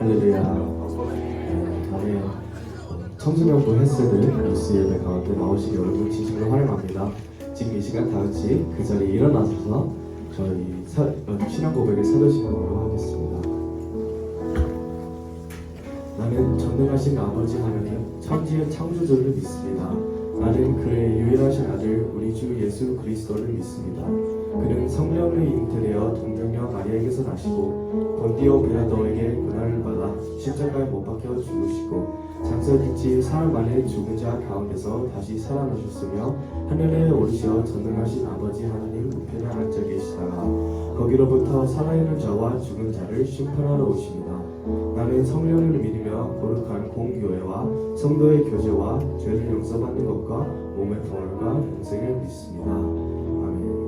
할렐루야. 다음에 청소년부 헬스들 뉴스 예배 가운데 나오시기 여러분 진심으로 환영합니다. 지금 이 시간 다 같이 그 자리에 일어나셔서 저희 신앙 고백의 사도신앙으로 하겠습니다. 나는 전능하신 아버지 하나님 천지의 창조주를 믿습니다. 나는 그의 유일하신 아들 우리 주 예수 그리스도를 믿습니다. 그는 성령의 잉태되어 동정녀 마리아에게서 나시고 본디오 빌라도에게 고난을 받아 십자가에 못 박혀 죽으시고 장사일지 사흘 만에 죽은 자 가운데서 다시 살아나셨으며 하늘에 오르시어 전능하신 아버지 하나님 우편에 앉아 계시다가 거기로부터 살아있는 자와 죽은 자를 심판하러 오십니다. 나는 성령을 믿으며 거룩한 공교회와 성도의 교제와 죄를 용서받는 것과 몸의 부활과 영생을 믿습니다. 아멘.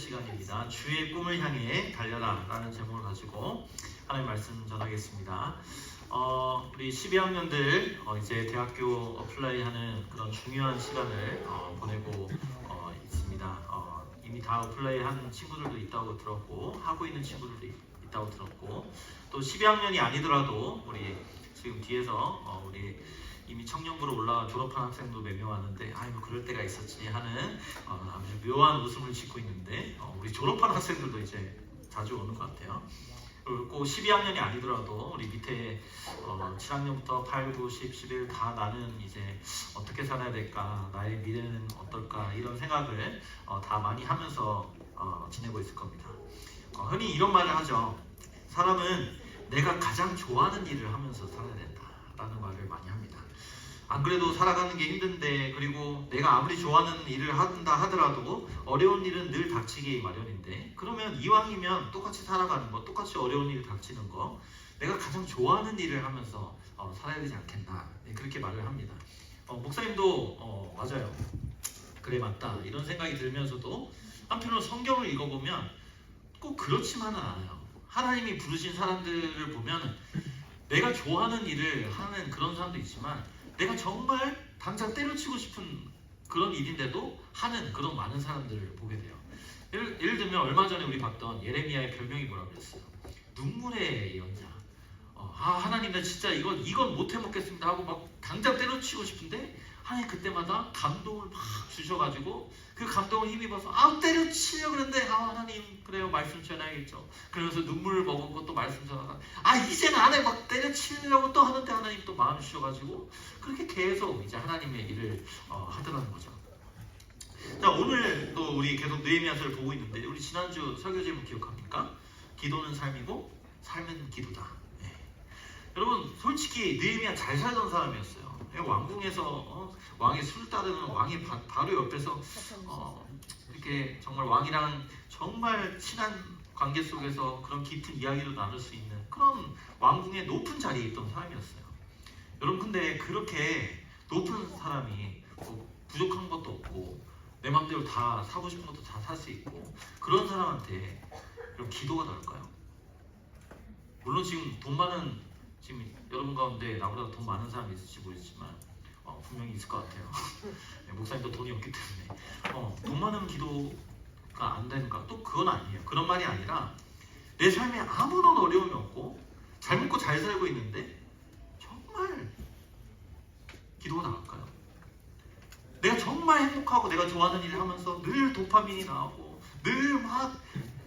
시간입니다. 주의 꿈을 향해 달려라 라는 제목을 가지고 하나님 말씀 전하겠습니다. 우리 12학년들 이제 대학교 어플라이하는 그런 중요한 시간을 보내고 있습니다. 이미 다 어플라이하는 친구들도 있다고 들었고 하고 있는 친구들도 있다고 들었고 또 12학년이 아니더라도 우리 지금 뒤에서 우리 이미 청년부로 올라와 졸업한 학생도 몇 명 왔는데 아이고 그럴 때가 있었지 하는 아주 묘한 웃음을 짓고 있는데 우리 졸업한 학생들도 이제 자주 오는 것 같아요. 그리고 12학년이 아니더라도 우리 밑에 7학년부터 8, 9, 10, 11 다 나는 이제 어떻게 살아야 될까, 나의 미래는 어떨까 이런 생각을 다 많이 하면서 지내고 있을 겁니다. 흔히 이런 말을 하죠. 사람은 내가 가장 좋아하는 일을 하면서 살아야 된다라는 말을 많이 합니다. 안 그래도 살아가는 게 힘든데 그리고 내가 아무리 좋아하는 일을 한다 하더라도 어려운 일은 늘 닥치기 마련인데 그러면 이왕이면 똑같이 살아가는 거, 똑같이 어려운 일 닥치는 거 내가 가장 좋아하는 일을 하면서 살아야 되지 않겠나 그렇게 말을 합니다. 목사님도 맞아요. 그래 맞다 이런 생각이 들면서도 한편으로 성경을 읽어보면 꼭 그렇지만은 않아요. 하나님이 부르신 사람들을 보면 내가 좋아하는 일을 하는 그런 사람도 있지만 내가 정말 당장 때려치고 싶은 그런 일인데도 하는 그런 많은 사람들을 보게 돼요. 예를 들면 얼마 전에 우리 봤던 예레미야의 별명이 뭐라고 그랬어요? 눈물의 연자. 하나님 나 진짜 이건 못 해먹겠습니다 하고 막 당장 때려치고 싶은데 하나님 그때마다 감동을 막 주셔가지고 그 감동을 힘입어서 때려치려고 그랬는데 하나님 그래요 말씀 전해야겠죠. 그러면서 눈물을 머금고 또 말씀 전하다 이제는 안 해 막 때려치려고 또 하는데 하나님 또 마음 주셔가지고 그렇게 계속 이제 하나님의 일을 하더라는 거죠. 자 오늘 또 우리 계속 느헤미야서를 보고 있는데 우리 지난주 설교 제목 기억합니까? 기도는 삶이고 삶은 기도다. 네. 여러분 솔직히 느헤미야 잘 살던 사람이었어요. 왕궁에서 왕의 술 따르는 왕의 바로 옆에서 이렇게 정말 왕이랑 정말 친한 관계 속에서 그런 깊은 이야기도 나눌 수 있는 그런 왕궁의 높은 자리에 있던 사람이었어요. 여러분 근데 그렇게 높은 사람이 부족한 것도 없고 내 맘대로 다 사고 싶은 것도 다 살 수 있고 그런 사람한테 그럼 기도가 나올까요? 물론 지금 돈 많은 지금 여러분 가운데 나보다 돈 많은 사람이 있을지 모르겠지만 분명히 있을 것 같아요. 네, 목사님도 돈이 없기 때문에 돈 많은 기도가 안 되는가? 또 그건 아니에요. 그런 말이 아니라 내 삶에 아무런 어려움이 없고 잘 먹고 잘 살고 있는데 정말 기도가 나올까요? 내가 정말 행복하고 내가 좋아하는 일을 하면서 늘 도파민이 나오고 늘 막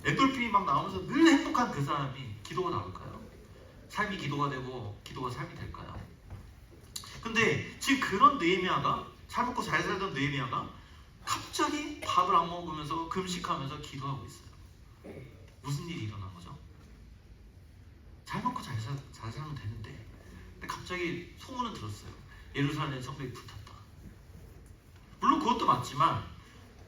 엔돌핀이 막 나오면서 늘 행복한 그 사람이 기도가 나올까요? 삶이 기도가 되고 기도가 삶이 될까요? 근데 지금 그런 느헤미야가 잘 먹고 잘 살던 느헤미야가 갑자기 밥을 안 먹으면서 금식하면서 기도하고 있어요. 무슨 일이 일어난 거죠? 잘 먹고 잘 살면 되는데 근데 갑자기 소문은 들었어요. 예루살렘 성벽이 불탔다. 물론 그것도 맞지만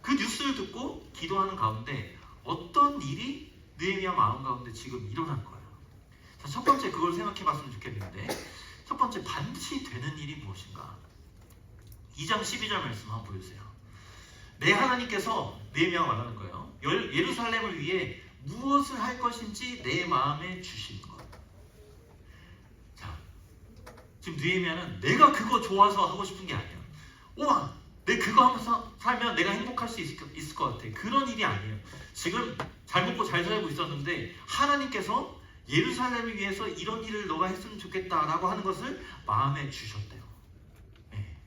그 뉴스를 듣고 기도하는 가운데 어떤 일이 느헤미야 마음 가운데 지금 일어난 거예요. 자, 첫 번째 그걸 생각해 봤으면 좋겠는데 첫 번째 반드시 되는 일이 무엇인가? 2장 12절 말씀 한번 보여주세요. 내 하나님께서 느헤미야가 말하는 거예요. 예루살렘을 위해 무엇을 할 것인지 내 마음에 주신 것. 자, 지금 느헤미야는 내가 그거 좋아서 하고 싶은 게 아니에요. 우와, 내 그거 하면서 살면 내가 행복할 수 있을 것 같아. 그런 일이 아니에요. 지금 잘 먹고 잘 살고 있었는데 하나님께서 예루살렘을 위해서 이런 일을 너가 했으면 좋겠다라고 하는 것을 마음에 주셨대요. 네.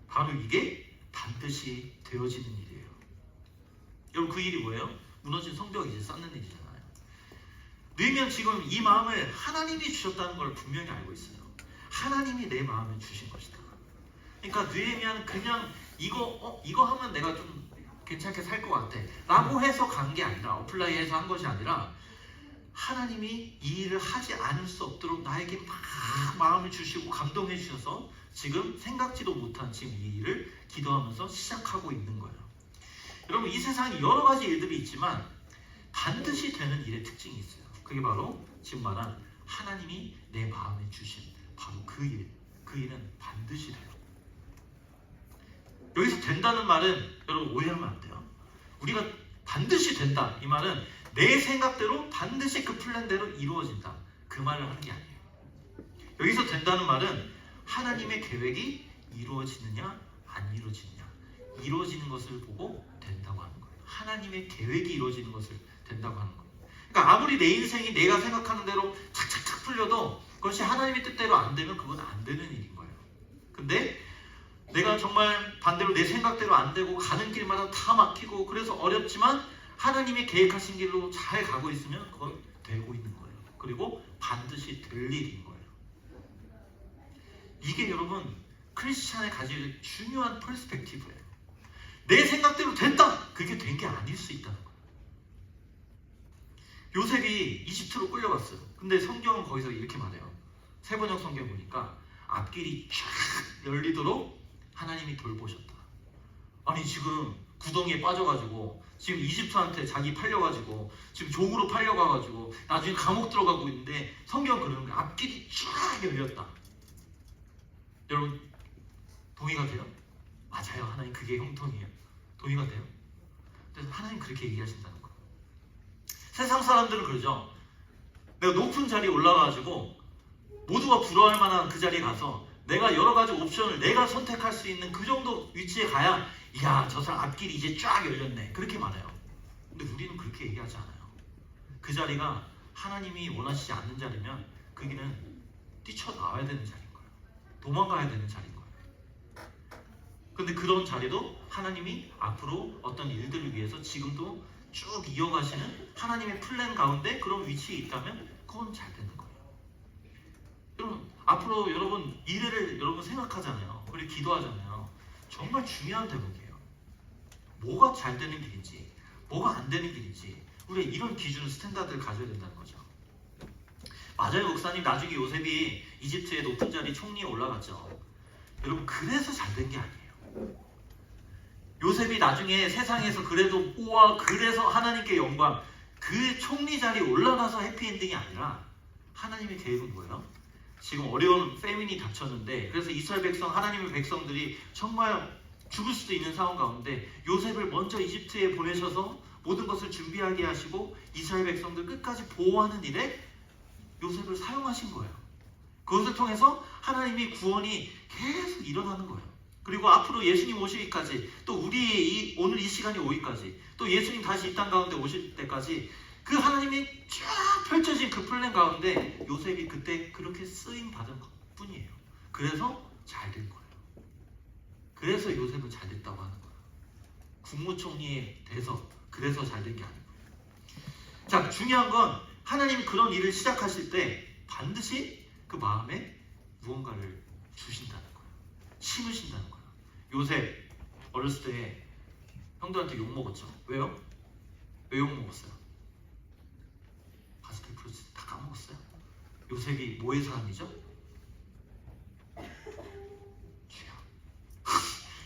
바로 이게 반드시 되어지는 일이에요. 여러분 그 일이 뭐예요? 무너진 성벽 이제 쌓는 일이잖아요. 느헤미야는 지금 이 마음을 하나님이 주셨다는 걸 분명히 알고 있어요. 하나님이 내 마음에 주신 것이다. 그러니까 느헤미야는 그냥 이거 하면 내가 좀 괜찮게 살 것 같아 라고 해서 간 게 아니라 어플라이해서 한 것이 아니라 하나님이 이 일을 하지 않을 수 없도록 나에게 막 마음을 주시고 감동해 주셔서 지금 생각지도 못한 지금 이 일을 기도하면서 시작하고 있는 거예요. 여러분 이 세상에 여러 가지 일들이 있지만 반드시 되는 일의 특징이 있어요. 그게 바로 지금 말한 하나님이 내 마음에 주신 바로 그 일. 그 일은 반드시 돼요. 여기서 된다는 말은 여러분 오해하면 안 돼요. 우리가 반드시 된다. 이 말은 내 생각대로 반드시 그 플랜대로 이루어진다. 그 말을 하는 게 아니에요. 여기서 된다는 말은 하나님의 계획이 이루어지느냐 안 이루어지느냐, 이루어지는 것을 보고 된다고 하는 거예요. 하나님의 계획이 이루어지는 것을 된다고 하는 거예요. 그러니까 아무리 내 인생이 내가 생각하는 대로 착착착 풀려도 그것이 하나님의 뜻대로 안 되면 그건 안 되는 일인 거예요. 근데 내가 정말 반대로 내 생각대로 안 되고 가는 길마다 다 막히고 그래서 어렵지만 하나님의 계획하신 길로 잘 가고 있으면 그건 되고 있는 거예요. 그리고 반드시 될 일인 거예요. 이게 여러분 크리스찬에 가질 중요한 퍼스펙티브예요. 내 생각대로 됐다! 그게 된 게 아닐 수 있다는 거예요. 요셉이 이집트로 끌려갔어요. 근데 성경은 거기서 이렇게 말해요. 세번역 성경 보니까 앞길이 쫙 열리도록 하나님이 돌보셨다. 아니 지금 구덩이에 빠져가지고 지금 이집트한테 자기 팔려가지고 지금 종으로 팔려가가지고 나중에 감옥 들어가고 있는데 성경 그러는 거예요. 앞길이 쫙 열렸다. 여러분 동의가 돼요? 맞아요. 하나님 그게 형통이에요. 동의가 돼요? 그래서 하나님 그렇게 얘기하신다는 거예요. 세상 사람들은 그러죠. 내가 높은 자리에 올라가가지고 모두가 부러워할 만한 그 자리에 가서 내가 여러 가지 옵션을 내가 선택할 수 있는 그 정도 위치에 가야 이야 저 사람 앞길이 이제 쫙 열렸네 그렇게 말해요. 근데 우리는 그렇게 얘기하지 않아요. 그 자리가 하나님이 원하시지 않는 자리면 그 길은 뛰쳐나와야 되는 자리인 거예요. 도망가야 되는 자리인 거예요. 근데 그런 자리도 하나님이 앞으로 어떤 일들을 위해서 지금도 쭉 이어가시는 하나님의 플랜 가운데 그런 위치에 있다면 그건 잘 되는 거예요. 여러분 앞으로 여러분 미래를 여러분 생각하잖아요. 그리고 기도하잖아요. 정말 중요한 대목이에요. 뭐가 잘 되는 길인지 뭐가 안 되는 길인지 우리가 이런 기준 스탠다드를 가져야 된다는 거죠. 맞아요 목사님. 나중에 요셉이 이집트의 높은 자리 총리에 올라갔죠. 여러분 그래서 잘 된 게 아니에요. 요셉이 나중에 세상에서 그래도 우와 그래서 하나님께 영광 그 총리 자리에 올라가서 해피엔딩이 아니라 하나님의 계획은 뭐예요? 지금 어려운 페미니 닥쳤는데 그래서 이스라엘 백성 하나님의 백성들이 정말 죽을 수도 있는 상황 가운데 요셉을 먼저 이집트에 보내셔서 모든 것을 준비하게 하시고 이스라엘 백성들 끝까지 보호하는 일에 요셉을 사용하신 거예요. 그것을 통해서 하나님의 구원이 계속 일어나는 거예요. 그리고 앞으로 예수님 오시기까지 또 우리 오늘 이 시간이 오기까지 또 예수님 다시 이 땅 가운데 오실 때까지 그 하나님이 쫙 펼쳐진 그 플랜 가운데 요셉이 그때 그렇게 쓰임 받은 것 뿐이에요. 그래서 잘 된 거예요. 그래서 요셉은 잘 됐다고 하는 거예요. 국무총리에 돼서 그래서 잘 된 게 아니고요. 자, 중요한 건 하나님이 그런 일을 시작하실 때 반드시 그 마음에 무언가를 주신다는 거예요. 심으신다는 거예요. 요셉 어렸을 때 형들한테 욕 먹었죠. 왜요? 왜 욕 먹었어요? 가스펠 프로젝트 다 까먹었어요? 요셉이 뭐의 사람이죠? 주여.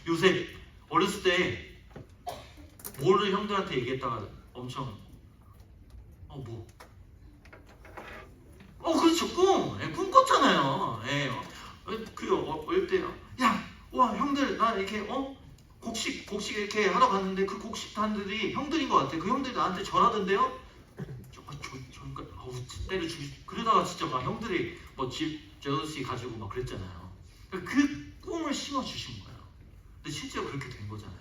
요셉 어렸을 때 뭐를 형들한테 얘기했다가 엄청 그렇죠. 꿈 꿨잖아요. 어릴 때 와 형들 나 이렇게 곡식 이렇게 하러 갔는데 그 곡식단들이 형들인 것 같아. 그 형들이 나한테 전하던데요. 때려 주기. 그러다가 진짜 막 형들이 집 제더시 가지고 막 그랬잖아요. 그 꿈을 심어 주신 거예요. 근데 실제로 그렇게 된 거잖아요.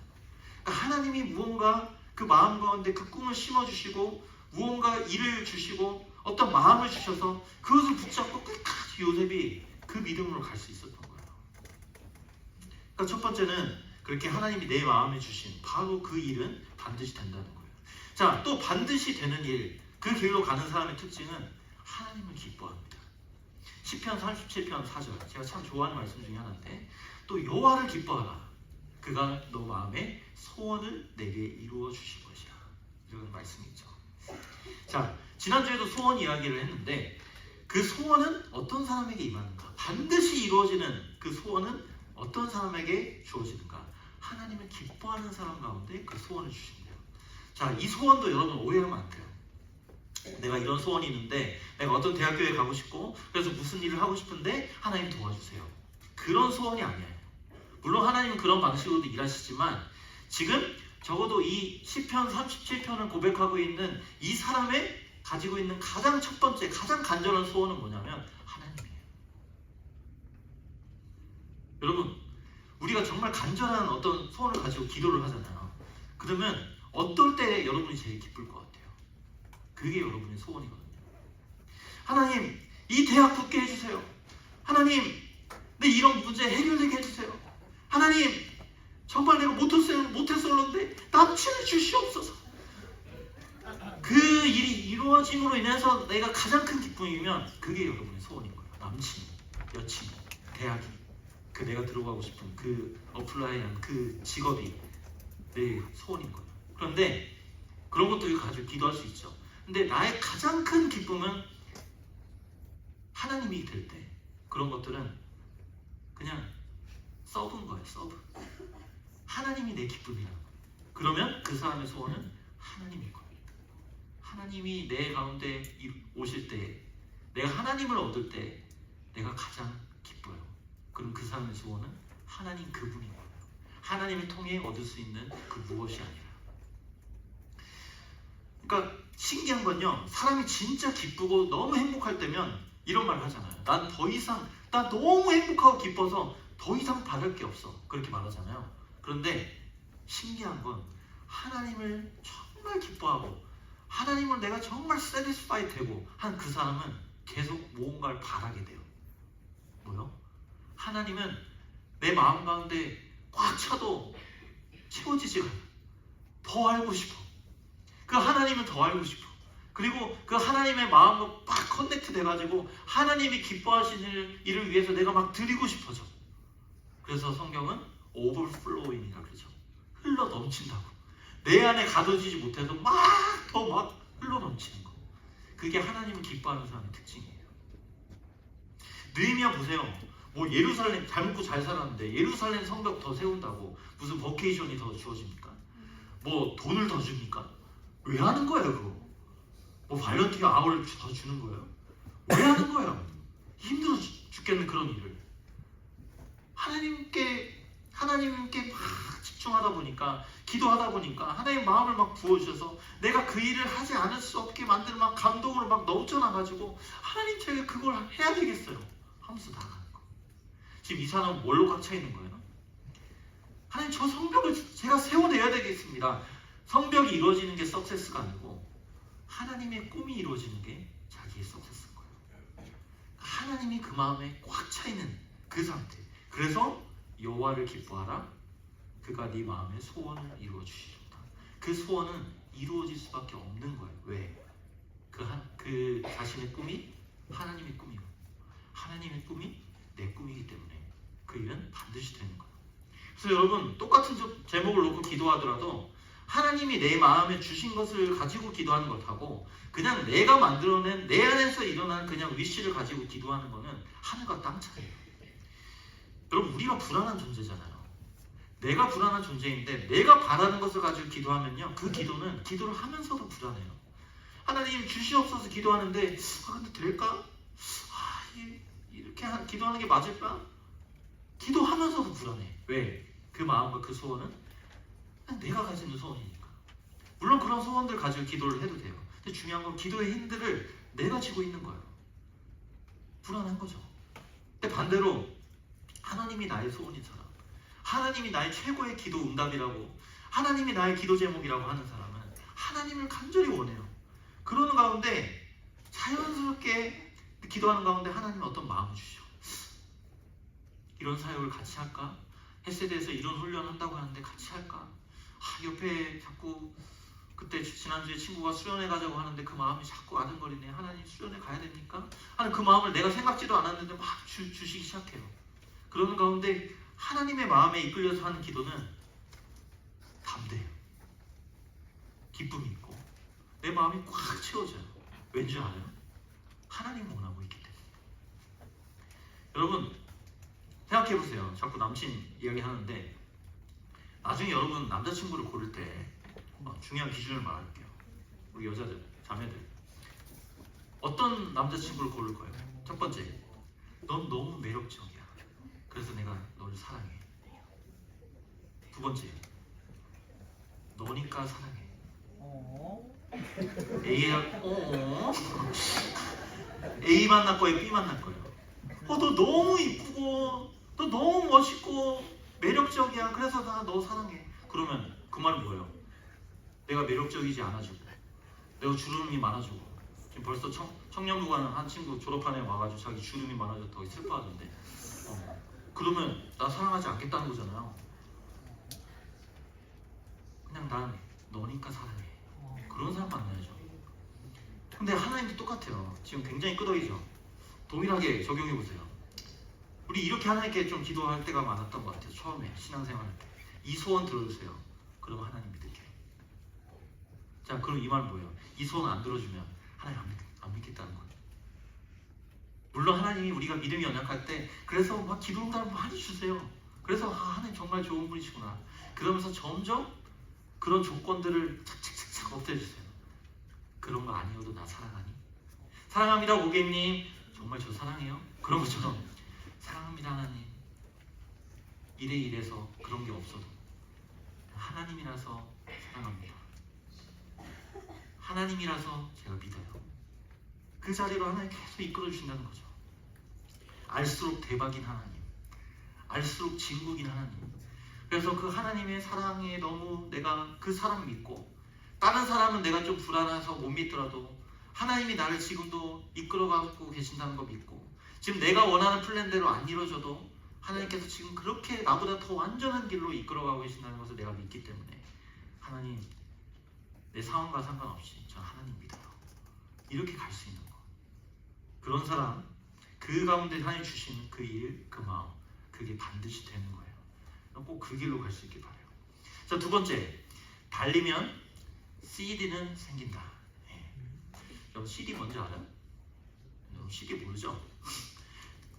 그러니까 하나님이 무언가 그 마음 가운데 그 꿈을 심어 주시고 무언가 일을 주시고 어떤 마음을 주셔서 그것을 붙잡고 끝까지 요셉이 그 믿음으로 갈 수 있었던 거예요. 그러니까 첫 번째는 그렇게 하나님이 내 마음에 주신 바로 그 일은 반드시 된다는 거예요. 자, 또 반드시 되는 일, 그 길로 가는 사람의 특징은 하나님을 기뻐합니다. 시편 37편 4절 제가 참 좋아하는 말씀 중에 하나인데 또 여호와를 기뻐하라. 그가 너 마음에 소원을 내게 이루어 주실 것이야. 이런 말씀이 있죠. 자, 지난주에도 소원 이야기를 했는데 그 소원은 어떤 사람에게 임하는가? 반드시 이루어지는 그 소원은 어떤 사람에게 주어지는가? 하나님을 기뻐하는 사람 가운데 그 소원을 주신대요. 자, 이 소원도 여러분 오해하면 안 돼요. 내가 이런 소원이 있는데 내가 어떤 대학교에 가고 싶고 그래서 무슨 일을 하고 싶은데 하나님 도와주세요. 그런 소원이 아니에요. 물론 하나님은 그런 방식으로도 일하시지만 지금 적어도 이 시편 37편을 고백하고 있는 이 사람의 가지고 있는 가장 첫 번째, 가장 간절한 소원은 뭐냐면 하나님이에요. 여러분, 우리가 정말 간절한 어떤 소원을 가지고 기도를 하잖아요. 그러면 어떨 때 여러분이 제일 기쁠 것 같아요? 그게 여러분의 소원이거든요. 하나님, 이 대학 붙게 해주세요. 하나님, 내 이런 문제 해결되게 해주세요. 하나님, 정말 내가 모태솔로인데 남친을 주시옵소서. 그 일이 이루어짐으로 인해서 내가 가장 큰 기쁨이면 그게 여러분의 소원인 거예요. 남친, 여친, 대학이, 그 내가 들어가고 싶은 그 어플라이한 그 직업이 내 소원인 거예요. 그런데 그런 것들을 가지고 기도할 수 있죠. 근데 나의 가장 큰 기쁨은 하나님이 될 때 그런 것들은 그냥 서브인 거예요. 서브. 하나님이 내 기쁨이라고. 그러면 그 사람의 소원은 하나님일 거예요. 하나님이 내 가운데 오실 때, 내가 하나님을 얻을 때 내가 가장 기뻐요. 그럼 그 사람의 소원은 하나님 그분인 거예요. 하나님을 통해 얻을 수 있는 그 무엇이 아니라. 그러니까 신기한 건요, 사람이 진짜 기쁘고 너무 행복할 때면 이런 말 하잖아요. 난 너무 행복하고 기뻐서 더 이상 바랄 게 없어. 그렇게 말하잖아요. 그런데 신기한 건 하나님을 정말 기뻐하고 하나님을 내가 정말 satisfy 되고 한 그 사람은 계속 무언가를 바라게 돼요. 뭐요? 하나님은 내 마음 가운데 꽉 차도 채워지지가 않아요. 더 알고 싶어. 그 하나님을 더 알고 싶어. 그리고 그 하나님의 마음으로 막 커넥트 돼가지고 하나님이 기뻐하시는 일을 위해서 내가 막 드리고 싶어져. 그래서 성경은 overflowing이라고 그러죠. 흘러 넘친다고. 내 안에 가둬지지 못해서 더 흘러 넘치는 거. 그게 하나님을 기뻐하는 사람의 특징이에요. 느헤미야 보세요. 뭐 예루살렘 잘 먹고 잘 살았는데 예루살렘 성벽 더 세운다고 무슨 버케이션이 더 주어집니까? 뭐 돈을 더 줍니까? 왜 하는 거예요 그거? 뭐 발런티어 아워를 더 주는 거예요? 왜 하는 거예요? 힘들어 죽겠는 그런 일을. 하나님께 막 집중하다 보니까, 기도하다 보니까 하나님 마음을 막 부어주셔서 내가 그 일을 하지 않을 수 없게 만드는 막 감동으로 막 넘쳐나가지고 하나님 제가 그걸 해야 되겠어요 하면서 나가는 거. 지금 이 사람은 뭘로 꽉 차 있는 거예요? 하나님 저 성벽을 제가 세워내야 되겠습니다. 성벽이 이루어지는 게 석세스가 아니고 하나님의 꿈이 이루어지는 게 자기의 석세스인 거예요. 하나님이 그 마음에 꽉 차 있는 그 상태. 그래서 여호와를 기뻐하라. 그가 네 마음의 소원을 이루어 주시리로다. 그 소원은 이루어질 수밖에 없는 거예요. 왜? 그 자신의 꿈이 하나님의 꿈이고 하나님의 꿈이 내 꿈이기 때문에 그 일은 반드시 되는 거예요. 그래서 여러분, 똑같은 제목을 놓고 기도하더라도 하나님이 내 마음에 주신 것을 가지고 기도하는 것하고 그냥 내가 만들어낸 내 안에서 일어난 그냥 위시를 가지고 기도하는 거는 하늘과 땅 차이예요. 여러분, 우리가 불안한 존재잖아요. 내가 불안한 존재인데 내가 바라는 것을 가지고 기도하면요, 그 기도는 기도를 하면서도 불안해요. 하나님 주시옵소서 기도하는데 근데 될까? 이렇게 기도하는 게 맞을까? 기도하면서도 불안해. 왜? 그 마음과 그 소원은 내가 가지는 소원이니까. 물론 그런 소원들 가지고 기도를 해도 돼요. 근데 중요한 건 기도의 힘들을 내가 지고 있는 거예요. 불안한 거죠. 근데 반대로 하나님이 나의 소원인 사람, 하나님이 나의 최고의 기도 응답이라고, 하나님이 나의 기도 제목이라고 하는 사람은 하나님을 간절히 원해요. 그러는 가운데 자연스럽게 기도하는 가운데 하나님은 어떤 마음을 주셔. 이런 사역을 같이 할까? 헬세대에서 이런 훈련 한다고 하는데 같이 할까? 옆에 자꾸 그때 지난주에 친구가 수련회 가자고 하는데 그 마음이 자꾸 아른거리네. 하나님 수련회 가야 됩니까? 하는 그 마음을 내가 생각지도 않았는데 막 주시기 시작해요. 그러는 가운데 하나님의 마음에 이끌려서 하는 기도는 담대해요. 기쁨이 있고 내 마음이 꽉 채워져요. 왠지 알아요? 하나님 원하고 있기 때문에. 여러분 생각해보세요. 자꾸 남친 이야기 하는데 나중에 여러분 남자친구를 고를 때 중요한 기준을 말할게요. 우리 여자들, 자매들, 어떤 남자친구를 고를 거예요? 첫 번째, 넌 너무 매력적이야. 그래서 내가 너를 사랑해. 두 번째, 너 너니까 사랑해. A 만날 거예요, B 만날 거예요. 너 너무 이쁘고 너 너무 멋있고 매력적이야. 그래서 나 너 사랑해. 그러면 그 말은 뭐예요? 내가 매력적이지 않아지고 내가 주름이 많아지고 지금 벌써 청년부 가는 한 친구 졸업한 애 와가지고 자기 주름이 많아졌다고 슬퍼하던데 그러면 나 사랑하지 않겠다는 거잖아요. 그냥 난 너니까 사랑해. 그런 사람 만나야죠. 근데 하나님도 똑같아요. 지금 굉장히 끄덕이죠. 동일하게 적용해보세요. 우리 이렇게 하나님께 좀 기도할 때가 많았던 것 같아요. 처음에 신앙생활 할 때. 이 소원 들어주세요. 그럼 하나님 믿을게. 자, 그럼 이 말은 뭐예요? 이 소원 안 들어주면 하나님 안 믿겠다는 거예요. 물론 하나님이 우리가 믿음이 연약할 때 그래서 막 기도 응답을 많이 주세요. 그래서 하나님 정말 좋은 분이시구나. 그러면서 점점 그런 조건들을 착착착착 없애주세요. 그런 거 아니어도 나 사랑하니? 사랑합니다 고객님. 정말 저 사랑해요? 그런 것처럼 사랑합니다 하나님. 이래서 그런 게 없어도 하나님이라서 사랑합니다. 하나님이라서 제가 믿어요. 그 자리로 하나님 계속 이끌어 주신다는 거죠. 알수록 대박인 하나님, 알수록 진국인 하나님. 그래서 그 하나님의 사랑에 너무 내가 그 사람 믿고 다른 사람은 내가 좀 불안해서 못 믿더라도 하나님이 나를 지금도 이끌어가고 계신다는 거 믿고 지금 내가 원하는 플랜대로 안 이루어져도 하나님께서 지금 그렇게 나보다 더 완전한 길로 이끌어가고 계신다는 것을 내가 믿기 때문에 하나님 내 상황과 상관없이 저 하나님 믿어요. 이렇게 갈 수 있는 거. 그런 사람 그 가운데 하나님 주신 그 일, 그 마음 그게 반드시 되는 거예요. 꼭 그 길로 갈 수 있길 바라요. 자, 두 번째, 달리면 CD는 생긴다. 여러분 CD 뭔지 알아요? 여러분 CD 모르죠?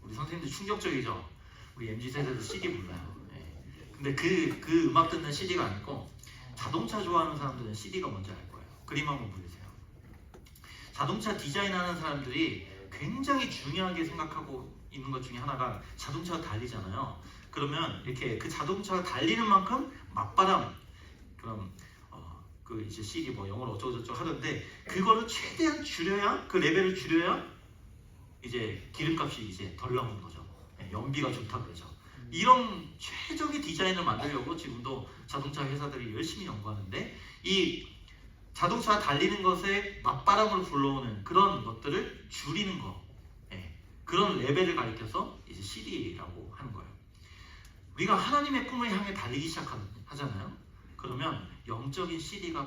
우리 선생님들 충격적이죠? 우리 MZ세대도 CD 몰라요. 근데 그 음악 듣는 CD가 아니고 자동차 좋아하는 사람들은 CD가 뭔지 알 거예요. 그림 한번 보세요. 자동차 디자인하는 사람들이 굉장히 중요하게 생각하고 있는 것 중에 하나가 자동차가 달리잖아요. 그러면 이렇게 그 자동차가 달리는 만큼 맞바람 그럼 그 이제 CD 뭐 영어로 어쩌고저쩌고 하던데 그거를 최대한 줄여야 그 레벨을 줄여야 이제 기름값이 이제 덜 나오는 거죠. 연비가 좋다 그러죠. 이런 최적의 디자인을 만들려고 지금도 자동차 회사들이 열심히 연구하는데 이 자동차가 달리는 것에 맞바람으로 불러오는 그런 것들을 줄이는 거 그런 레벨을 가리켜서 이제 CD라고 하는 거예요. 우리가 하나님의 꿈을 향해 달리기 시작하잖아요. 그러면 영적인 CD가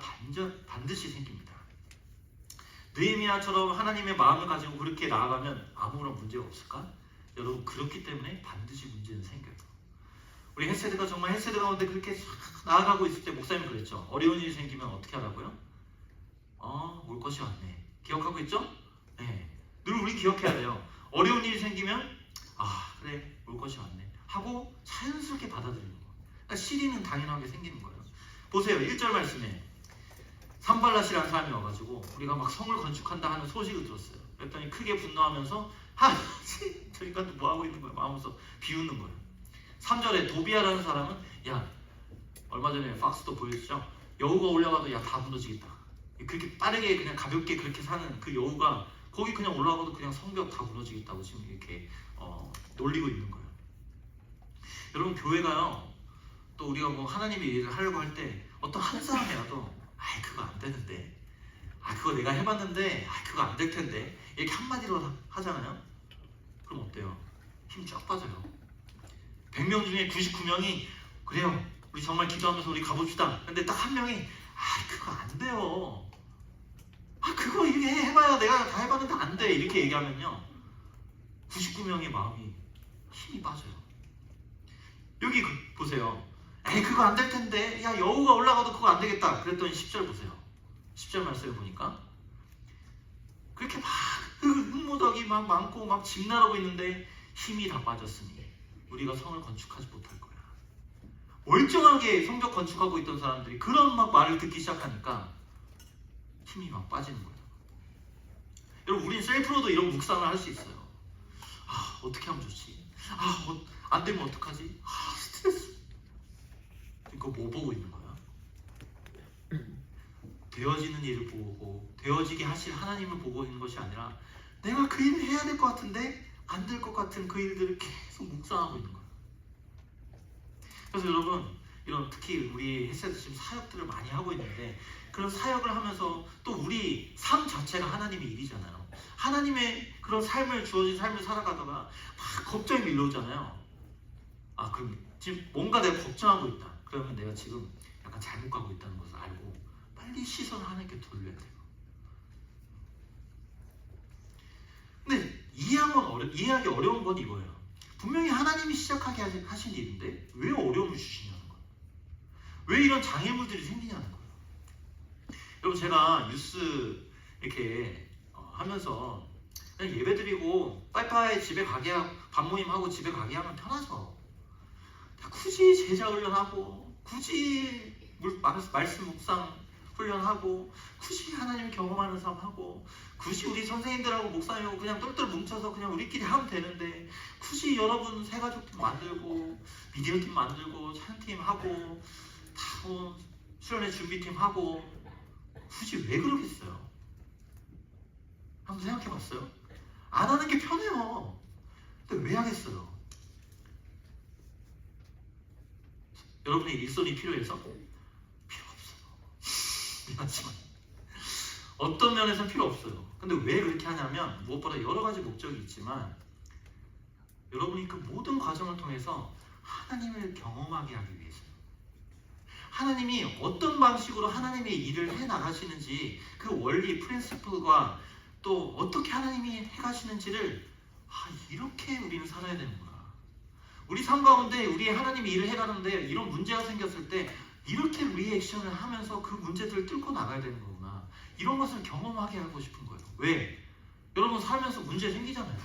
반드시 생깁니다. 느헤미야처럼 하나님의 마음을 가지고 그렇게 나아가면 아무런 문제가 없을까? 여러분 그렇기 때문에 반드시 문제는 생겨요. 우리 햇세드가 정말 햇세드 가운데 그렇게 나아가고 있을 때 목사님 그랬죠. 어려운 일이 생기면 어떻게 하라고요? 올 것이 왔네. 기억하고 있죠? 네. 늘 우리 기억해야 돼요. 어려운 일이 생기면 그래 올 것이 왔네 하고 자연스럽게 받아들이는 거예요. 그러니까 CD는 당연하게 생기는 거예요. 보세요. 1절 말씀에 산발랏이라는 사람이 와가지고 우리가 막 성을 건축한다 하는 소식을 들었어요. 그랬더니 크게 분노하면서 저 인간들 뭐하고 있는 거야 하면서 비웃는 거예요. 3절에 도비아라는 사람은 얼마 전에 팍스도 보여주죠. 여우가 올라가도 다 무너지겠다. 그렇게 빠르게 그냥 가볍게 그렇게 사는 그 여우가 거기 그냥 올라가도 그냥 성벽 다 무너지겠다고 지금 이렇게 놀리고 있는 거예요. 여러분 교회가요 또 우리가 뭐 하나님의 일을 하려고 할 때 어떤 한 사람이라도 그거 안 되는데 그거 내가 해봤는데 그거 안 될 텐데 이렇게 한마디로 하잖아요. 그럼 어때요? 힘 쫙 빠져요. 100명 중에 99명이 그래요 우리 정말 기도하면서 우리 가봅시다. 근데 딱 한 명이 그거 안 돼요. 그거 이렇게 해봐야 내가 다 해봤는데 안 돼. 이렇게 얘기하면요 99명의 마음이 힘이 빠져요. 여기 보세요. 그거 안 될 텐데 여우가 올라가도 그거 안 되겠다. 그랬더니 10절 보세요. 10절 말씀을 보니까 그렇게 막 흙무더기 막 많고 막 집 나르고 있는데 힘이 다 빠졌으니 우리가 성을 건축하지 못할 거야. 멀쩡하게 성벽 건축하고 있던 사람들이 그런 막 말을 듣기 시작하니까 힘이 막 빠지는 거예요. 여러분 우리는 셀프로도 이런 묵상을 할 수 있어요. 어떻게 하면 좋지? 안 되면 어떡하지? 스트레스. 그거 뭐 보고 있는 거야? 되어지는 일을 보고 되어지게 하실 하나님을 보고 있는 것이 아니라 내가 그 일을 해야 될 것 같은데 안 될 것 같은 그 일들을 계속 묵상하고 있는 거예요. 그래서 여러분, 이런 특히 우리 헬스에서 지금 사역들을 많이 하고 있는데 그런 사역을 하면서 또 우리 삶 자체가 하나님의 일이잖아요. 하나님의 그런 삶을 주어진 삶을 살아가다가 막 걱정이 밀려오잖아요. 아, 그럼 지금 뭔가 내가 걱정하고 있다. 그러면 내가 지금 약간 잘못 가고 있다는 것을 알고 빨리 시선을 하나님께 돌려야 돼요. 근데 이해하기 어려운 건 이거예요. 분명히 하나님이 시작하게 하신 일인데 왜 어려움을 주시냐는 거예요. 왜 이런 장애물들이 생기냐는 거예요. 여러분, 제가 뉴스 이렇게 하면서 그냥 예배드리고 빠이빠이 집에 가게 하고 밥 모임하고 집에 가게 하면 편하죠. 굳이 제자 훈련하고 굳이 말씀 묵상 훈련하고 굳이 하나님을 경험하는 삶 하고 굳이 우리 선생님들하고 목사님하고 그냥 똘똘 뭉쳐서 그냥 우리끼리 하면 되는데 굳이 여러분 새가족팀 만들고 미디어팀 만들고 찬팀 하고 다 수련회 준비팀 하고 굳이 왜 그러겠어요? 한번 생각해봤어요? 안 하는 게 편해요. 근데 왜 하겠어요? 여러분의 일손이 필요해서? 필요 없어요. 미안하지만 어떤 면에서는 필요 없어요. 근데 왜 그렇게 하냐면 무엇보다 여러 가지 목적이 있지만 여러분이 그 모든 과정을 통해서 하나님을 경험하게 하기 위해서요. 하나님이 어떤 방식으로 하나님의 일을 해나가시는지 그 원리, 프린시플과 또 어떻게 하나님이 해가시는지를 이렇게 우리는 살아야 되는구나. 우리 삶 가운데 우리 하나님이 일을 해가는데 이런 문제가 생겼을 때 이렇게 리액션을 하면서 그 문제들을 뚫고 나가야 되는 거구나. 이런 것을 경험하게 하고 싶은 거예요. 왜? 여러분 살면서 문제 생기잖아요.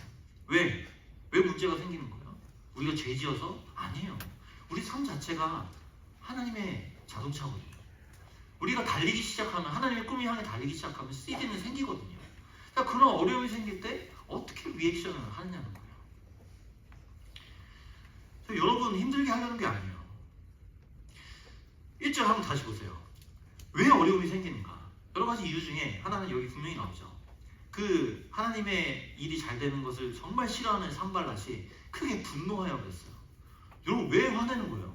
왜? 왜 문제가 생기는 거예요? 우리가 죄 지어서? 아니에요. 우리 삶 자체가 하나님의 자동차거든요. 우리가 달리기 시작하면 하나님의 꿈을 향해 달리기 시작하면 시드는 생기거든요. 그러니까 그런 어려움이 생길 때 어떻게 리액션을 하느냐는 거예요. 여러분 힘들게 하려는 게 아니에요. 1절 한번 다시 보세요. 왜 어려움이 생기는가? 여러 가지 이유 중에 하나는 여기 분명히 나오죠. 그 하나님의 일이 잘 되는 것을 정말 싫어하는 산발랏이 크게 분노하여 그랬어요. 여러분 왜 화내는 거예요?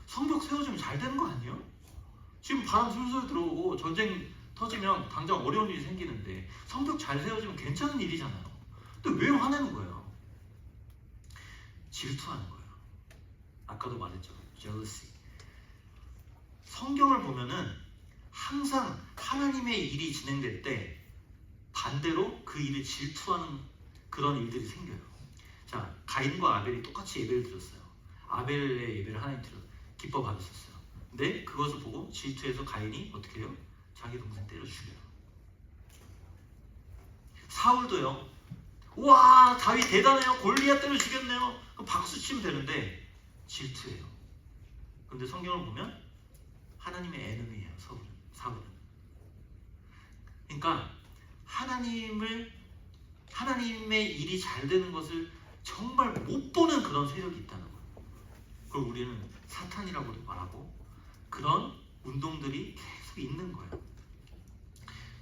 성벽 세워지면 잘 되는 거 아니에요? 지금 바람 술술 들어오고 전쟁 터지면 당장 어려운 일이 생기는데 성벽 잘 세워지면 괜찮은 일이잖아요. 근데 왜 화내는 거예요? 질투하는 거예요. 아까도 말했죠. jealousy. 성경을 보면은 항상 하나님의 일이 진행될 때 반대로 그 일을 질투하는 그런 일들이 생겨요. 자, 가인과 아벨이 똑같이 예배를 드렸어요. 아벨의 예배를 하나님 기뻐 받으셨어요. 근데 그것을 보고 질투해서 가인이 어떻게 해요? 자기 동생 때려 죽여요. 사울도요. 와, 다윗 대단해요. 골리앗 때려 죽였네요. 그럼 박수 치면 되는데 질투해요. 근데 성경을 보면 하나님의 에너미예요. 사울은. 그러니까 하나님의 일이 잘 되는 것을 정말 못 보는 그런 세력이 있다는 거예요. 그걸 우리는 사탄이라고도 말하고 그런 운동들이 계속 있는 거예요.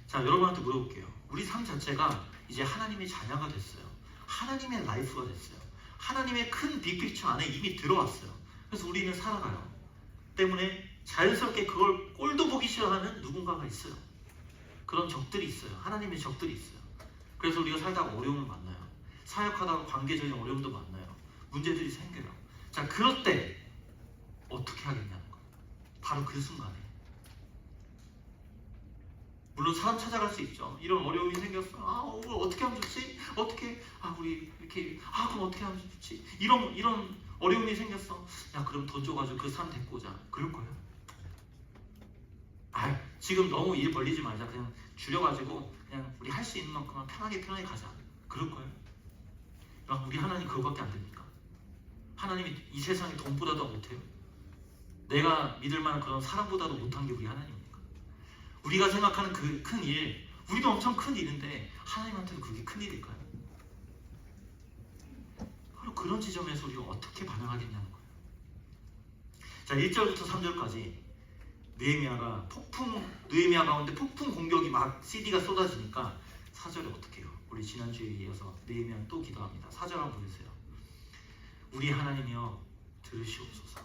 자, 여러분한테 물어볼게요. 우리 삶 자체가 이제 하나님의 자녀가 됐어요. 하나님의 라이프가 됐어요. 하나님의 큰 빅픽처 안에 이미 들어왔어요. 그래서 우리는 살아가요. 때문에 자연스럽게 그걸 꼴도 보기 싫어하는 누군가가 있어요. 그런 적들이 있어요. 하나님의 적들이 있어요. 그래서 우리가 살다가 어려움을 만나요. 사역하다가 관계적인 어려움도 만나요. 문제들이 생겨요. 자, 그럴 때 어떻게 하겠냐는 거예요. 바로 그 순간에. 물론 사람 찾아갈 수 있죠. 이런 어려움이 생겼어. 오늘 어떻게 하면 좋지? 우리 이렇게 그럼 어떻게 하면 좋지? 이런 어려움이 생겼어. 야, 그럼 돈 줘가지고 그 사람 데리고 오자. 그럴 거예요? 지금 너무 일 벌리지 말자. 그냥 줄여가지고 그냥 우리 할 수 있는 만큼만 편하게 가자. 그럴 거예요? 그럼 우리 하나님 그거밖에 안 됩니까? 하나님이 이 세상에 돈보다도 못해요? 내가 믿을 만한 그런 사람보다도 못한 게 우리 하나님입니까? 우리가 생각하는 그 큰 일, 우리도 엄청 큰 일인데 하나님한테도 그게 큰 일일까요? 바로 그런 지점에서 우리가 어떻게 반응하겠냐는 거예요. 자, 1절부터 3절까지 느헤미야 가운데 폭풍 공격이 막 CD가 쏟아지니까 4절에 어떻게 해요? 우리 지난주에 이어서 느헤미야는 또 기도합니다. 4절 한번 보세요. 우리 하나님이여 들으시옵소서.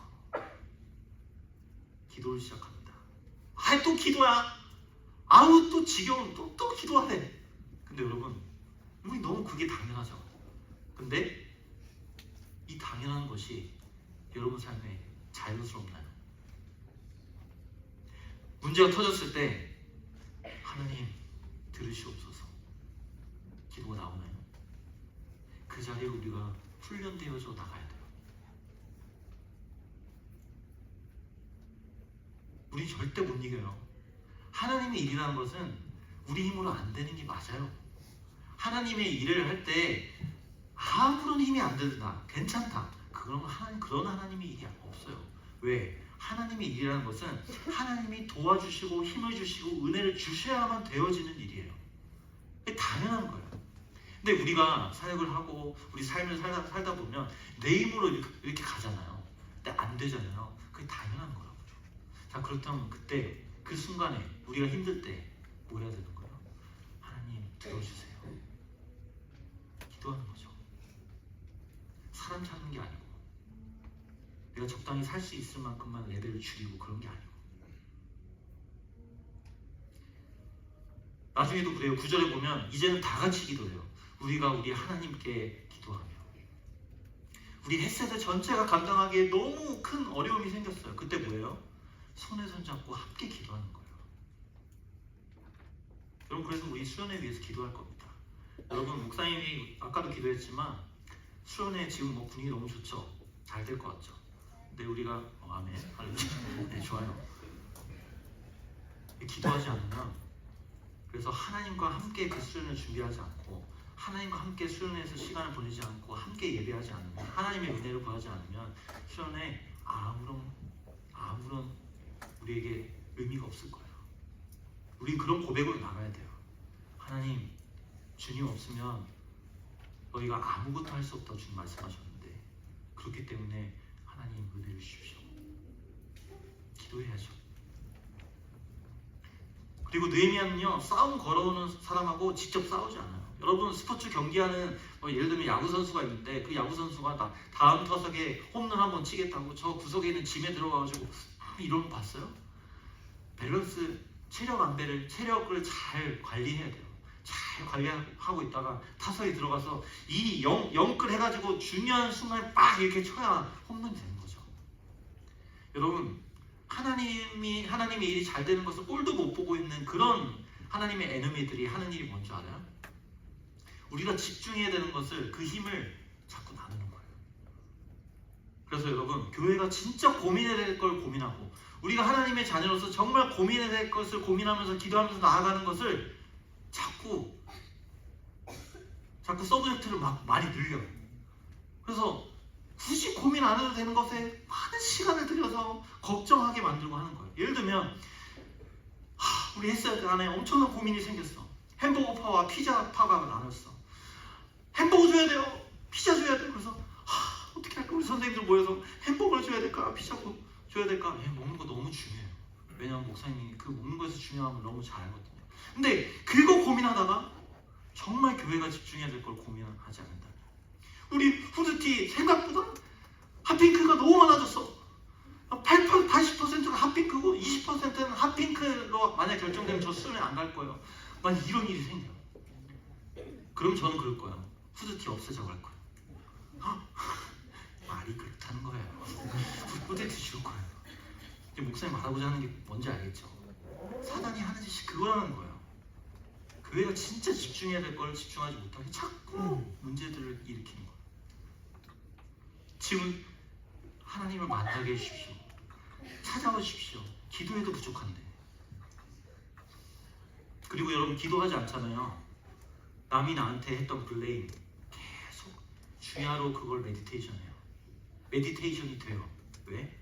기도를 시작합니다. 또 기도야. 아우 또 지겨운 또 기도하래. 근데 여러분, 우리 너무 그게 당연하죠. 근데 이 당연한 것이 여러분 삶에 자연스럽나요? 문제가 터졌을 때 하나님 들으시옵소서 기도가 나오나요? 그 자리에 우리가 훈련되어져 나가야 돼요. 우리 절대 못 이겨요. 하나님의 일이라는 것은 우리 힘으로 안 되는 게 맞아요. 하나님의 일을 할 때 아무런 힘이 안 된다, 괜찮다, 그런 하나님의 일이 없어요. 왜? 하나님의 일이라는 것은 하나님이 도와주시고 힘을 주시고 은혜를 주셔야만 되어지는 일이에요. 그게 당연한 거예요. 근데 우리가 사역을 하고 우리 삶을 살다 보면 내 힘으로 이렇게 가잖아요. 근데 안 되잖아요. 그게 당연한 거라고요. 자, 그렇다면 그때 그 순간에 우리가 힘들 때 뭐 해야 되는 거예요? 하나님 들어주세요. 기도하는 거죠. 사람 찾는 게 아니고 내가 적당히 살 수 있을 만큼만 레벨을 줄이고 그런 게 아니고. 나중에도 그래요. 9절에 보면 이제는 다 같이 기도해요. 우리가 우리 하나님께 기도하며. 우리 햇세대 전체가 감당하기에 너무 큰 어려움이 생겼어요. 그때 뭐예요? 손에 손 잡고 함께 기도하는 거예요. 여러분, 그래서 우리 수련회 위해서 기도할 겁니다. 여러분, 목사님이 아까도 기도했지만 수련회 지금 뭐 분위기 너무 좋죠? 잘 될 것 같죠? 근데 우리가 아멘, 할렐루야, 네, 좋아요. 기도하지 않으면, 그래서 하나님과 함께 그 수련을 준비하지 않고 하나님과 함께 수련회에서 시간을 보내지 않고 함께 예배하지 않으면, 하나님의 은혜를 구하지 않으면 수련회 아무런 우리에게 의미가 없을 거예요. 우린 그런 고백으로 나가야 돼요. 하나님, 주님 없으면 너희가 아무것도 할 수 없다고 주님 말씀하셨는데, 그렇기 때문에 하나님 은혜를 주십시오. 기도해야죠. 그리고 느헤미야는요, 싸움 걸어오는 사람하고 직접 싸우지 않아요. 여러분, 스포츠 경기하는 예를 들면 야구 선수가 있는데 그 야구 선수가 다음 타석에 홈런 한번 치겠다고 저 구석에 있는 짐에 들어가가지고 이런 거 봤어요? 밸런스, 체력을 잘 관리해야 돼요. 잘 관리하고 있다가 타석에 들어가서 이 영끌 해가지고 중요한 순간에 빡 이렇게 쳐야 홈런이 되는 거죠. 여러분, 하나님의 일이 잘 되는 것을 꼴도 못 보고 있는 그런 하나님의 에너미들이 하는 일이 뭔지 알아요? 우리가 집중해야 되는 것을, 그 힘을 자꾸 나누는 거예요. 그래서 여러분, 교회가 진짜 고민해야 될 걸 고민하고, 우리가 하나님의 자녀로서 정말 고민해야 될 것을 고민하면서 기도하면서 나아가는 것을 자꾸 서브젝트를 막 많이 늘려요. 그래서 굳이 고민 안 해도 되는 것에 많은 시간을 들여서 걱정하게 만들고 하는 거예요. 예를 들면 우리 햇살 안에 엄청난 고민이 생겼어. 햄버거파와 피자파가 나눴어. 햄버거 줘야 돼요, 피자 줘야 돼요. 그래서 어떻게 할까? 우리 선생님들 모여서 햄버거를 줘야 될까, 피자 줘야 될까? 먹는 거 너무 중요해요. 왜냐하면 목사님이 그 먹는 거에서 중요함을 너무 잘 알거든요. 근데 그거 고민하다가 정말 교회가 집중해야 될 걸 고민하지 않는다. 우리 후드티 생각보다 핫핑크가 너무 많아졌어. 80%가 핫핑크고 20%는 핫핑크로 만약 결정되면 저 수련회 안 갈 거예요. 만약 이런 일이 생겨. 그럼 저는 그럴 거예요. 후드티 없애자고 할 거예요. 말이 그렇다는 거예요. 후드티 줄 거예요. 목사님 말하고자 하는 게 뭔지 알겠죠? 사단이 하는 짓이 그거라는 거예요. 교회가 진짜 집중해야 될 걸 집중하지 못하게 자꾸 문제들을 일으키는 거예요. 지금 하나님을 만나게 해주십시오. 찾아와 주십시오. 기도해도 부족한데. 그리고 여러분, 기도하지 않잖아요. 남이 나한테 했던 블레임 계속 주야로 그걸 메디테이션해요. 메디테이션이 돼요. 왜?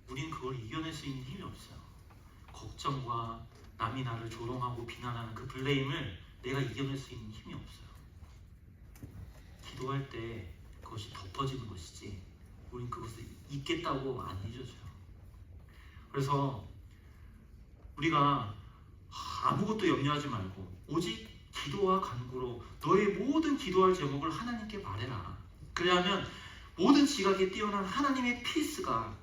우린 그걸 이겨낼 수 있는 힘이 없어요. 걱정과 남이 나를 조롱하고 비난하는 그 블레임을 내가 이겨낼 수 있는 힘이 없어요. 기도할 때 그것이 덮어지는 것이지 우린 그것을 잊겠다고 안 잊어져요. 그래서 우리가 아무것도 염려하지 말고 오직 기도와 간구로 너의 모든 기도할 제목을 하나님께 말해라. 그래야면 모든 지각에 뛰어난 하나님의 피스가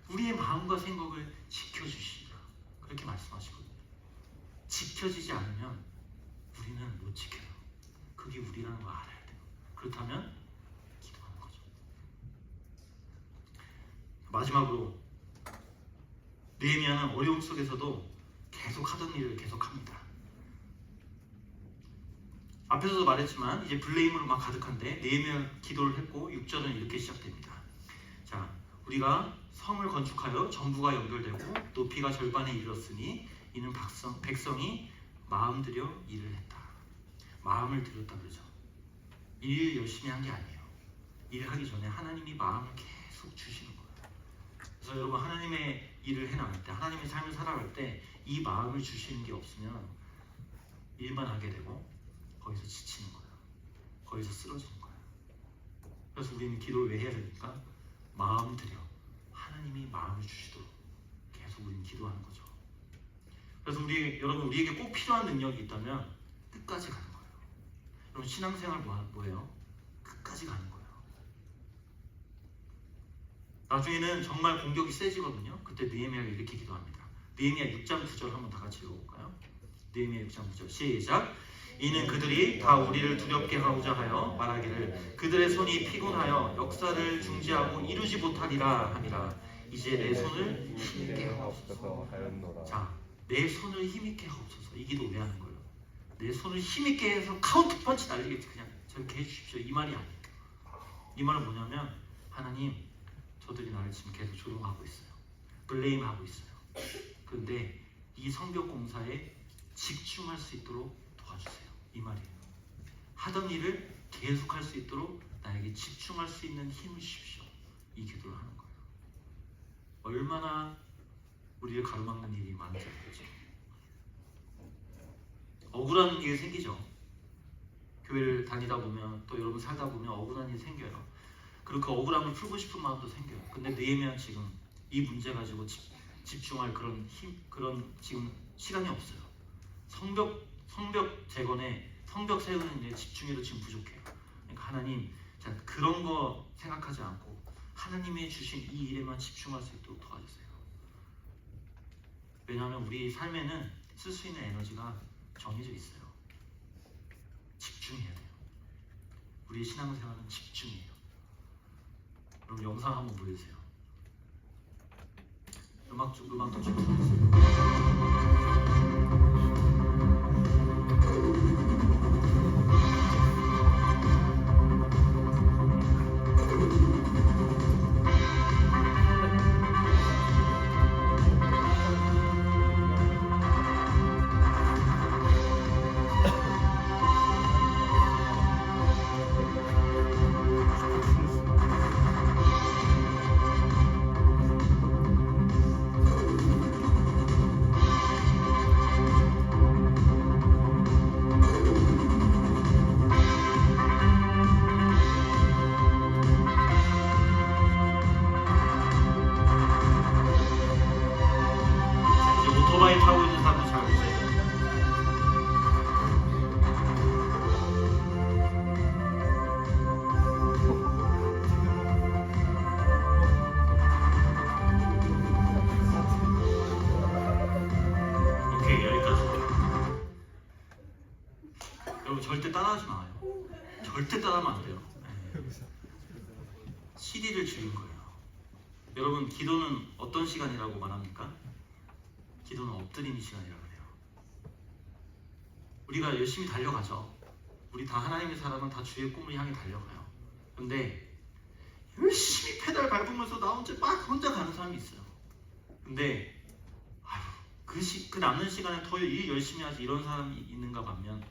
우리의 마음과 생각을 지켜주시리라. 그렇게 말씀하시거든요. 지켜지지 않으면 우리는 못 지켜요. 그게 우리라는 걸 알아야 돼요. 그렇다면 기도하는 거죠. 마지막으로 느헤미야는 어려움 속에서도 계속 하던 일을 계속합니다. 앞에서도 말했지만 이제 블레임으로 막 가득한데 느헤미야 기도를 했고 6절은 이렇게 시작됩니다. 자, 우리가 성을 건축하여 전부가 연결되고 높이가 절반에 이르렀으니 이는 백성이 마음 들여 일을 했다. 마음을 들였다 그러죠. 일 열심히 한 게 아니에요. 일하기 전에 하나님이 마음을 계속 주시는 거예요. 그래서 여러분 하나님의 일을 해나갈 때, 하나님의 삶을 살아갈 때 이 마음을 주시는 게 없으면 일만 하게 되고 거기서 지치는 거예요. 거기서 쓰러지는 거예요. 그래서 우리는 기도를 왜 해야 됩니까? 마음 들여 하나님이 마음을 주시도록 계속 우리는 기도하는 거죠. 그래서 여러분 우리에게 꼭 필요한 능력이 있다면 끝까지 가는 거예요. 여러분 신앙생활 뭐예요? 끝까지 가는 거예요. 나중에는 정말 공격이 세지거든요. 그때 느헤미야가 이렇게 기도합니다. 느헤미야 6장 9절 한번 다 같이 읽어볼까요? 느헤미야 6장 9절 시작. 이는 그들이 다 우리를 두렵게 하고자 하여 말하기를 그들의 손이 피곤하여 역사를 중지하고 이루지 못하리라 함이라. 이제 내 손을 힘있게 하옵소서. 자, 내 손을 힘있게 하옵소서. 이 기도 왜 하는 거예요? 내 손을 힘있게 해서 카운터 펀치 날리겠지. 그냥 저렇게 해주십시오. 이 말이 아니에요. 이 말은 뭐냐면 하나님, 저들이 나를 지금 계속 조롱하고 있어요. 블레임하고 있어요. 그런데 이 성벽 공사에 집중할 수 있도록 도와주세요. 이 말이에요. 하던 일을 계속할 수 있도록 나에게 집중할 수 있는 힘을 주십시오. 이 기도를 하는 거예요. 얼마나 우리를 가로막는 일이 많은지 알겠죠. 억울한 일이 생기죠. 교회를 다니다 보면 또 여러분 살다 보면 억울한 일이 생겨요. 그리고 그 억울함을 풀고 싶은 마음도 생겨요. 근데 느헤미야는 지금 이 문제 가지고 집중할 그런 지금 시간이 없어요. 성벽 재건에 성벽 세우는 데 집중해도 지금 부족해요. 그러니까 하나님, 자, 그런 거 생각하지 않고 하나님이 주신 이 일에만 집중할 수 있도록 도와주세요. 왜냐하면 우리 삶에는 쓸 수 있는 에너지가 정해져 있어요. 집중해야 돼요. 우리의 신앙생활은 집중이에요. 그럼 영상 한번 보여주세요. 음악 좀 주세요. 이제 오토바이 타고 있는 사람도 잘 보세요. 오케이, 여기까지. 여러분 절대 따라하지 마요. 절대 따라하면 안 돼요. CD를 줄인 거예요. 여러분 기도는 어떤 시간이라고 말합니까? 기도는 엎드리는 시간이라고 해요. 우리가 열심히 달려가죠. 우리 다 하나님의 사람은 다 주의 꿈을 향해 달려가요. 근데 열심히 페달 밟으면서 나 혼자 가는 사람이 있어요. 근데 그 남는 시간에 더 일 열심히 하지 이런 사람이 있는가 반면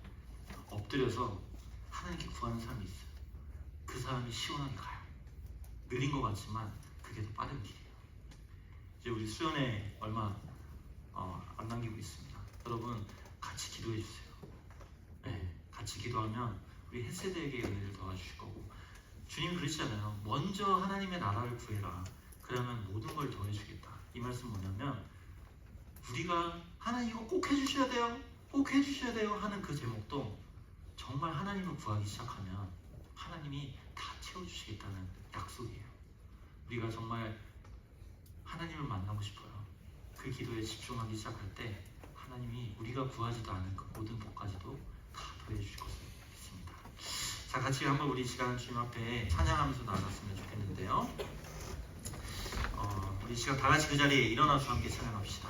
엎드려서 하나님께 구하는 사람이 있어요. 그 사람이 시원하게 가요. 느린 것 같지만 그게 더 빠른 길이에요. 이제 우리 수련회 얼마 안 남기고 있습니다. 여러분 같이 기도해 주세요. 네, 같이 기도하면 우리 햇세대에게 은혜를 도와주실 거고, 주님 그러시잖아요. 먼저 하나님의 나라를 구해라. 그러면 모든 걸 더해주겠다. 이 말씀 뭐냐면 우리가 하나님 이거 꼭 해주셔야 돼요, 꼭 해주셔야 돼요 하는 그 제목도 정말 하나님을 구하기 시작하면 하나님이 다 채워주시겠다는 약속이에요. 우리가 정말 하나님을 만나고 싶어요. 그 기도에 집중하기 시작할 때 하나님이 우리가 구하지도 않은 그 모든 복까지도 다 더해주실 것을 믿습니다. 자, 같이 한번 우리 시간 주님 앞에 찬양하면서 나갔으면 좋겠는데요. 우리 시간 다 같이 그 자리에 일어나서 함께 찬양합시다.